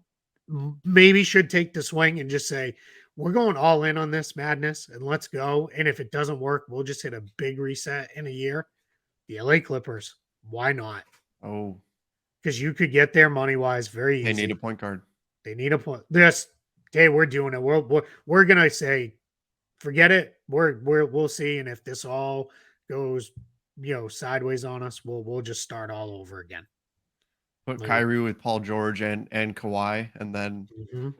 maybe should take the swing and just say, we're going all in on this madness and let's go. And if it doesn't work, we'll just hit a big reset in a year. The LA Clippers. Why not?
Oh,
Because you could get there money wise very
they need a
easy.
point guard.
They need a point. This hey, we're doing it. We're gonna say, forget it. We'll see. And if this all goes, sideways on us, we'll just start all over again.
Put
Like,
Kyrie with Paul George and Kawhi, and then
mhm.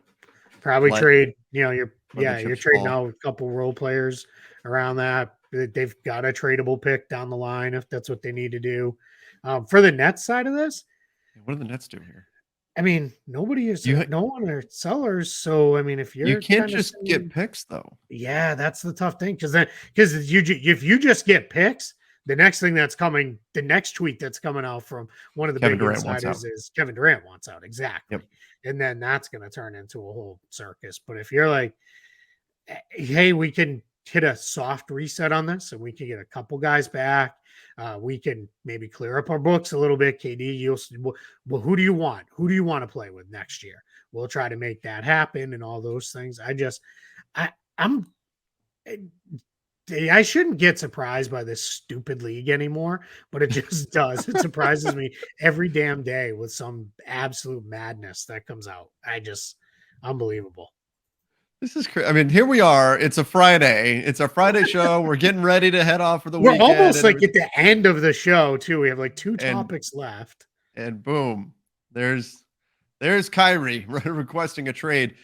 Probably
let
trade,
where the
you're
chips
trading
fall.
out a couple role players around that. They've got a tradable pick down the line if that's what they need to do. For the Nets side of this,
What do the Nets do here?
I mean, nobody is,
You
no one are sellers. So, I mean, if
you
you're
can't
kind of
just get
saying,
picks though.
yeah, that's the tough thing because if you just get picks, the next thing that's coming, the next tweet that's coming out from one of the
Kevin
big
Durant wants
insiders
out.
is Kevin Durant wants out. Exactly.
Yep.
And then that's going to turn into a whole circus. But if you're like, hey, we can hit a soft reset on this and we can get a couple guys back. We can maybe clear up our books a little bit. KD, well, who do you want? Who do you want to play with next year? We'll try to make that happen and all those things. I'm I shouldn't get surprised by this stupid league anymore, but it just does. It surprises me every damn day with some absolute madness that comes out. Unbelievable.
This is crazy. I mean, here we are. It's a Friday. It's a Friday show. We're getting ready to head off for the
We're
weekend,
almost like at the end of the show, too. We have like two
and
topics left.
and boom, there's Kyrie requesting a trade.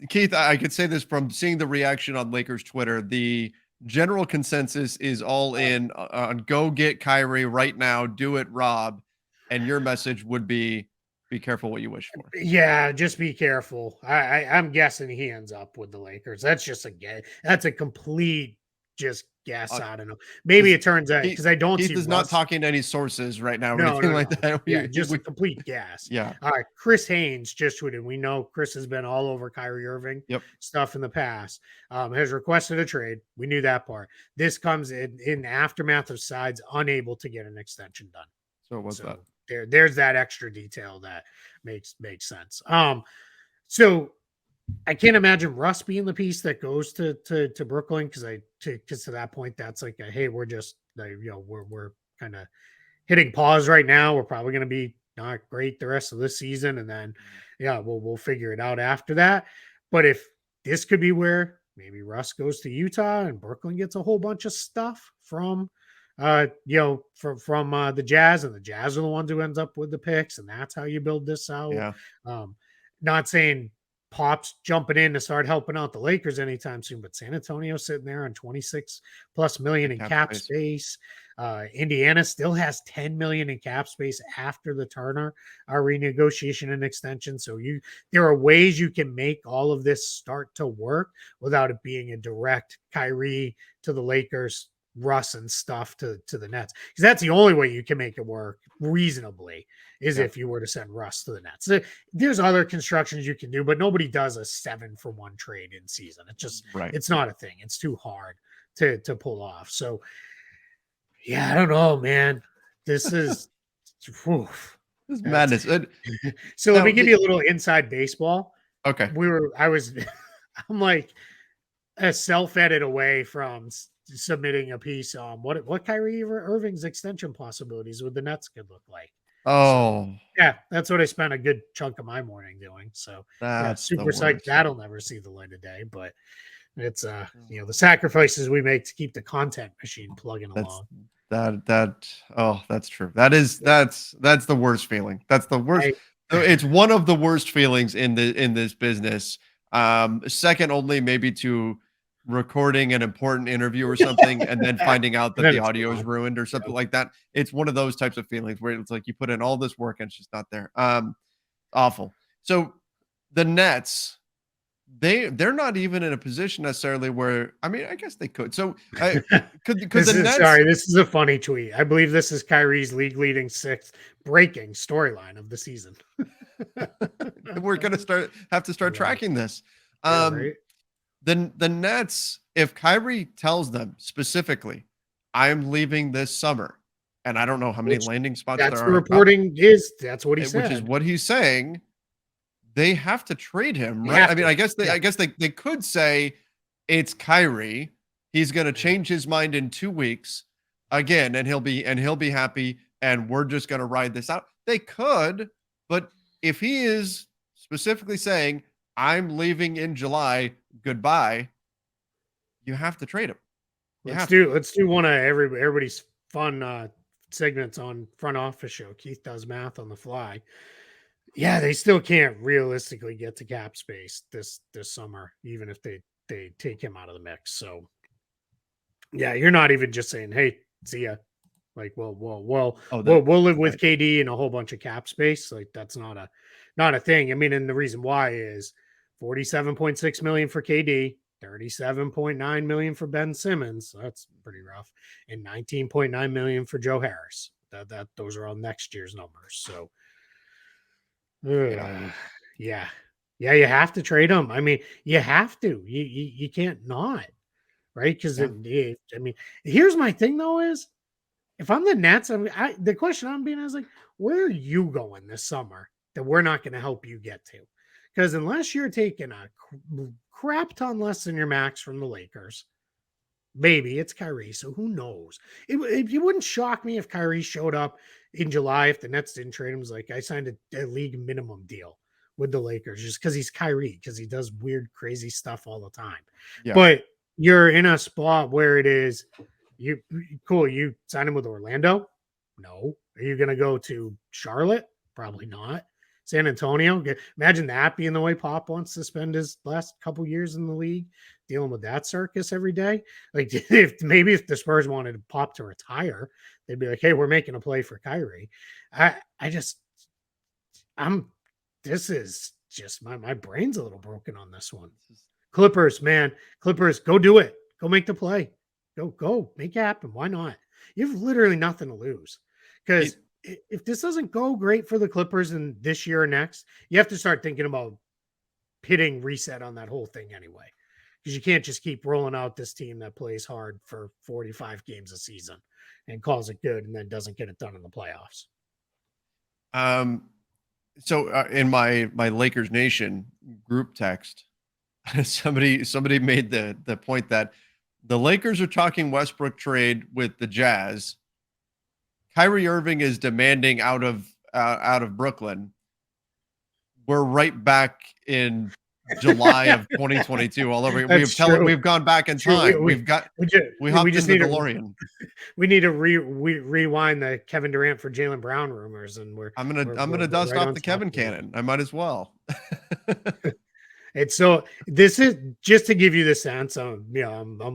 Keith, I could say this from seeing the reaction on Lakers Twitter. The general consensus is all in on go get Kyrie right now. Do it, Rob. And your message would be careful what you wish for.
Yeah, just be careful. I'm guessing he ends up with the Lakers. That's just that's a complete just guess.
Uh,
I don't know. Maybe
Just
it turns out
Keith,
because I don't see
Keith is not
Russ.
talking to any sources right now or
No,
anything
no,
like
no.
that.
Yeah, just a complete guess.
Yeah.
All right, Chris Haynes just tweeted. We know Chris has been all over Kyrie Irving
Yep.
stuff in the past. Has requested a trade. We knew that part. This comes in the aftermath of sides unable to get an extension done.
So what's that?
There's that extra detail that makes sense. So I can't imagine Russ being the piece that goes to Brooklyn because to that point that's like hey, we're just we're kind of hitting pause right now. We're probably going to be not great the rest of this season, and then we'll figure it out after that. But if this could be where maybe Russ goes to Utah and Brooklyn gets a whole bunch of stuff from from the Jazz, and the Jazz are the ones who ends up with the picks, and that's how you build this out.
Yeah.
Not saying Pop's jumping in to start helping out the Lakers anytime soon, but San Antonio sitting there on 26 plus million in cap space. Indiana still has 10 million in cap space after the Turner renegotiation and extension. So there are ways you can make all of this start to work without it being a direct Kyrie to the Lakers, Russ and stuff to the Nets, because that's the only way you can make it work reasonably is if you were to send Russ to the Nets. There's other constructions you can do, but nobody does a 7-for-1 trade in season. It's just It's not a thing. It's too hard to pull off. So yeah, I don't know, man. This is
this is madness.
So let me give you a little inside baseball.
Okay.
I'm like a self-edit away from submitting a piece on what Kyrie Irving's extension possibilities with the Nets could look like.
Oh,
so, yeah, that's what I spent a good chunk of my morning doing. So that's super psyched. That'll never see the light of day, but it's the sacrifices we make to keep the content machine plugging along.
That's true. That's the worst feeling. That's the worst. It's one of the worst feelings in this business. Second only maybe to recording an important interview or something and then finding out that the audio is ruined or something like that. It's one of those types of feelings where it's like you put in all this work and it's just not there. Awful. So the Nets, they're not even in a position necessarily where, I mean, I guess they could. So could the Nets?
Sorry, this is a funny tweet. I believe this is Kyrie's league leading 6th breaking storyline of the season.
We're gonna have to start tracking this.
Right.
The Nets, if Kyrie tells them specifically, I'm leaving this summer, and I don't know how many landing spots there are.
That's the reporting that's what he said.
Which is what he's saying. They have to trade him, right? I mean, I guess they could say it's Kyrie. He's going to change his mind in 2 weeks again, and he'll be happy, and we're just going to ride this out. They could, but if he is specifically saying, I'm leaving in July, goodbye, you have to trade him.
Let's do one of everybody's fun segments on Front Office Show. Keith does math on the fly. Yeah, they still can't realistically get to cap space this summer, even if they take him out of the mix. So yeah, you're not even just saying, hey, see ya. Like, we'll live with KD and a whole bunch of cap space. Like, that's not a thing. I mean, and the reason why is $47.6 million for KD, $37.9 million for Ben Simmons. So that's pretty rough. And $19.9 million for Joe Harris. That those are all next year's numbers. So yeah, you have to trade them. I mean, you have to. You can't not, right? Because I mean, here's my thing though: is if I'm the Nets, the question I'm being is like, where are you going this summer that we're not going to help you get to? Because unless you're taking a crap ton less than your max from the Lakers, maybe it's Kyrie. So who knows? It wouldn't shock me if Kyrie showed up in July if the Nets didn't trade him. Was like, I signed a league minimum deal with the Lakers just because he's Kyrie, because he does weird, crazy stuff all the time. Yeah. But you're in a spot where it is you sign him with Orlando? No. Are you going to go to Charlotte? Probably not. San Antonio? Imagine that being the way Pop wants to spend his last couple years in the league, dealing with that circus every day. Like, if the Spurs wanted Pop to retire, they'd be like, hey, we're making a play for Kyrie. This is just my brain's a little broken on this one. Clippers, man. Clippers, go do it. Go make the play. Go, make it happen. Why not? You have literally nothing to lose. Because if this doesn't go great for the Clippers in this year or next, you have to start thinking about hitting reset on that whole thing anyway. Because you can't just keep rolling out this team that plays hard for 45 games a season and calls it good and then doesn't get it done in the playoffs.
So in my Lakers Nation group text, somebody made the point that the Lakers are talking Westbrook trade with the Jazz. Kyrie Irving is demanding out of Brooklyn. We're right back in July of 2022 all over. We've gone back in time. We hopped in the DeLorean.
We need to rewind the Kevin Durant for Jaylen Brown rumors, and
I'm gonna dust off the Kevin cannon. I might as well.
And so this is just to give you the sense. I'm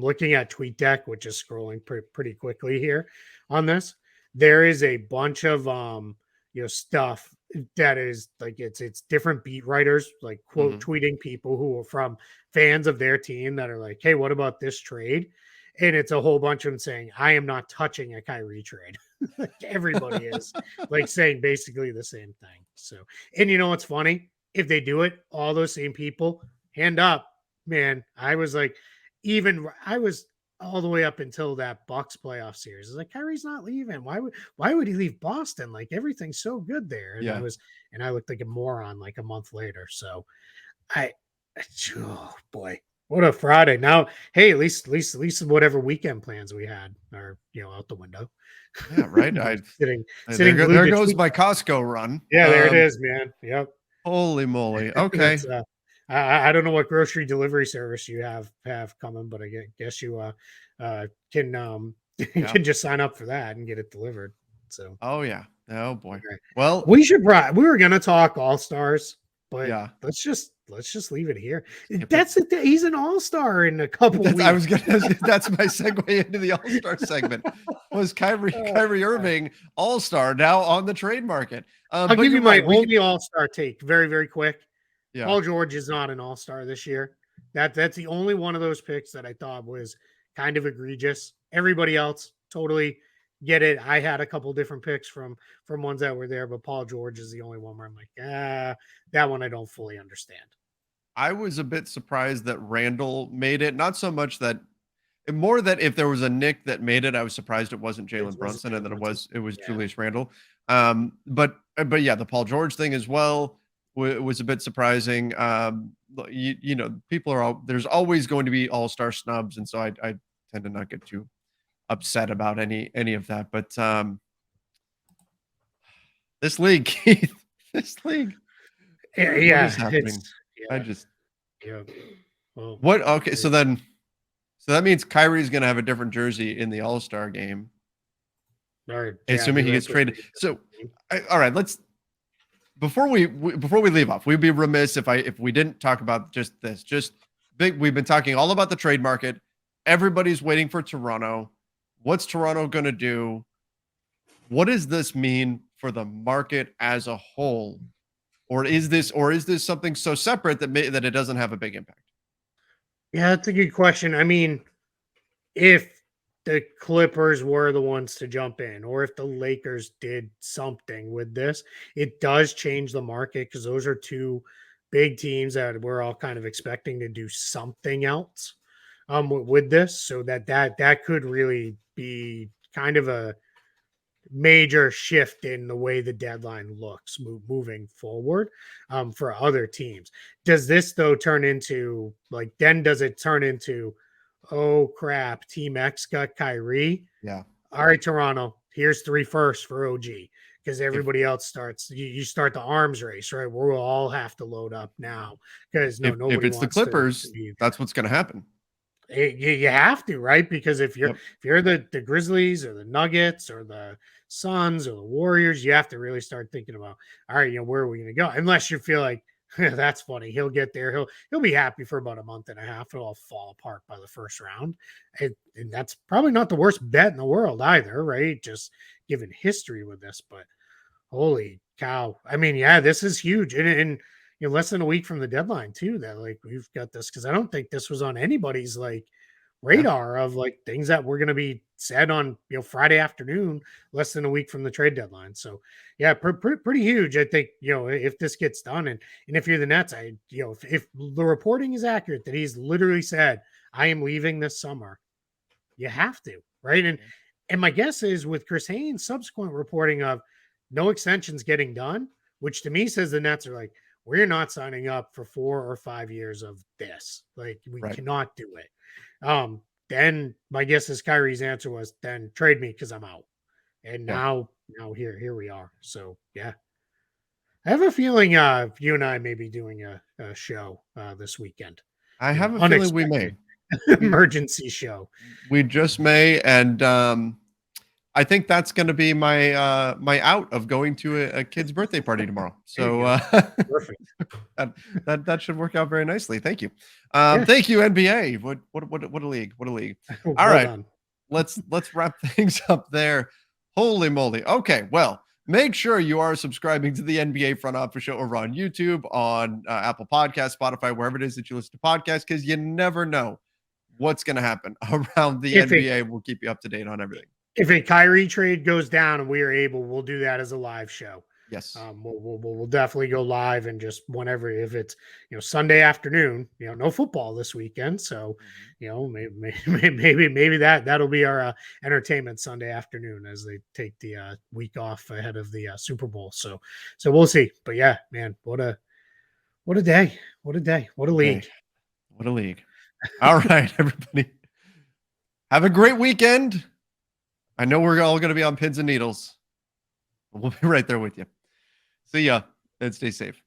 looking at TweetDeck, which is scrolling pretty quickly here on this. There is a bunch of stuff that is like it's different beat writers like quote tweeting people who are from fans of their team that are like, hey, what about this trade? And it's a whole bunch of them saying, I am not touching a Kyrie trade. Like everybody is like saying basically the same thing. So, and you know what's funny? If they do it, all those same people, hand up, man. I was all the way up until that Bucks playoff series. I was like, Kyrie's not leaving. Why would he leave Boston? Like everything's so good there. And I looked like a moron like a month later. So oh boy, what a Friday. Now, hey, at least whatever weekend plans we had are out the window.
Yeah, right.
sitting
there goes my Costco run.
Yeah, there it is, man. Yep.
Holy moly. Okay.
I don't know what grocery delivery service you have coming, but I guess you can can just sign up for that and get it delivered. So.
Oh yeah. Oh boy. Okay. Well,
we were gonna talk All-Stars, but
yeah,
let's just leave it here. That's it. He's an All-Star in a couple weeks.
That's my segue into the All-Star segment. Was Kyrie Irving All-Star now on the trade market?
I'll give you my only All-Star take very, very quick.
Yeah.
Paul George is not an All-Star this year. That's the only one of those picks that I thought was kind of egregious. Everybody else totally get it. I had a couple different picks from ones that were there, but Paul George is the only one where I'm like, that one I don't fully understand.
I was a bit surprised that Randall made it. Not so much that, more that if there was a Nick that made it, I was surprised it wasn't Jalen Brunson, and that it was Julius Randle. But yeah, the Paul George thing as well was a bit surprising. People there's always going to be all-star snubs, and so I tend to not get too upset about any of that. But this league, Keith, this league,
what is happening?
Well, what? Okay, so that means Kyrie's going to have a different jersey in the All-Star game, assuming he gets traded. So, all right, let's. Before we leave off, we'd be remiss if we didn't talk about just this. We've been talking all about the trade market. Everybody's waiting for Toronto. What's Toronto going to do? What does this mean for the market as a whole? Or is this something so separate that it doesn't have a big impact?
Yeah, that's a good question. I mean, if the Clippers were the ones to jump in, or if the Lakers did something with this, it does change the market because those are two big teams that we're all kind of expecting to do something else with this. So that could really be kind of a major shift in the way the deadline looks moving forward for other teams. Does this though turn into does it turn into, oh crap, Team X got Kyrie?
Yeah.
All right, Toronto, here's 3 firsts for OG, because everybody else starts. You start the arms race, right? We'll all have to load up now because nobody.
If it's the Clippers, that's what's going to happen.
You have to, right? Because if you're the Grizzlies or the Nuggets or the Suns or the Warriors, you have to really start thinking about, all right, where are we going to go? Unless you feel like that's funny, he'll get there, he'll be happy for about a month and a half, it'll all fall apart by the first round, and that's probably not the worst bet in the world either, right? Just given history with this, but holy cow! I mean, yeah, this is huge, and less than a week from the deadline too. That we've got this, because I don't think this was on anybody's radar of like things that were going to be said on Friday afternoon, less than a week from the trade deadline. So yeah, pretty huge. I think if this gets done, and if you're the Nets, if the reporting is accurate that he's literally said I am leaving this summer, you have to, right? And my guess is with Chris Haynes' subsequent reporting of no extensions getting done, which to me says the Nets are like, we're not signing up for 4 or 5 years of this. Like we
Right.
cannot do it. Then my guess is Kyrie's answer was then trade me because I'm out. And now here we are. So yeah. I have a feeling you and I may be doing a show this weekend.
I have a feeling we may.
Emergency show.
We just may, and I think that's going to be my my out of going to a kid's birthday party tomorrow. So
perfect.
that should work out very nicely. Thank you. Thank you, NBA. What a league. What a league. All right.
Done.
Let's wrap things up there. Holy moly. Okay, well, make sure you are subscribing to the NBA Front Office Show over on YouTube, on Apple Podcasts, Spotify, wherever it is that you listen to podcasts, because you never know what's going to happen around the NBA. We'll keep you up to date on everything.
If a Kyrie trade goes down and we are able, we'll do that as a live show.
Yes.
We'll definitely go live, and just whenever, if it's Sunday afternoon, no football this weekend, so maybe that'll be our entertainment Sunday afternoon as they take the week off ahead of the Super Bowl. So we'll see. But yeah, man, what a day, what a league,
what a league. All right, everybody, have a great weekend. I know we're all going to be on pins and needles. We'll be right there with you. See ya and stay safe.